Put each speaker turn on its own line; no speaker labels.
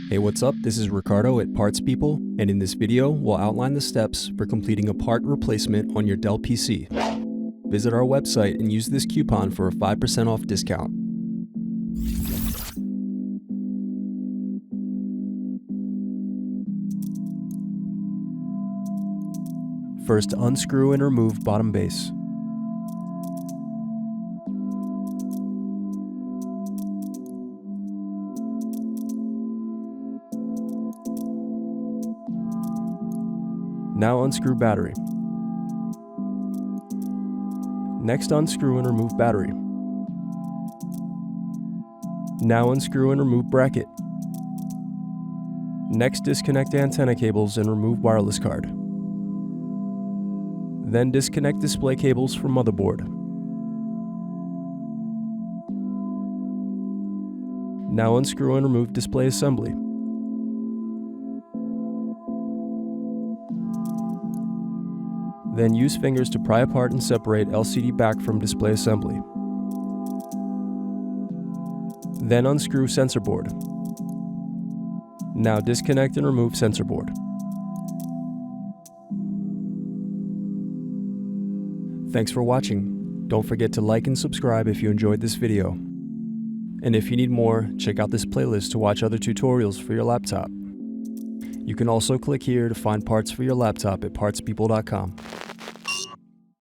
Hey, what's up? This is Ricardo at Parts People, and in this video, we'll outline the steps for completing a part replacement on your Dell PC. Visit our website and use this coupon for a 5% off discount. First, unscrew and remove bottom base. Now unscrew battery. Next, unscrew and remove battery. Now unscrew and remove bracket. Next, disconnect antenna cables and remove wireless card. Then disconnect display cables from motherboard. Now unscrew and remove display assembly. Then use fingers to pry apart and separate LCD back from display assembly. Then unscrew sensor board. Now disconnect and remove sensor board. Thanks for watching. Don't forget to like and subscribe if you enjoyed this video. And if you need more, check out this playlist to watch other tutorials for your laptop. You can also click here to find parts for your laptop at partspeople.com.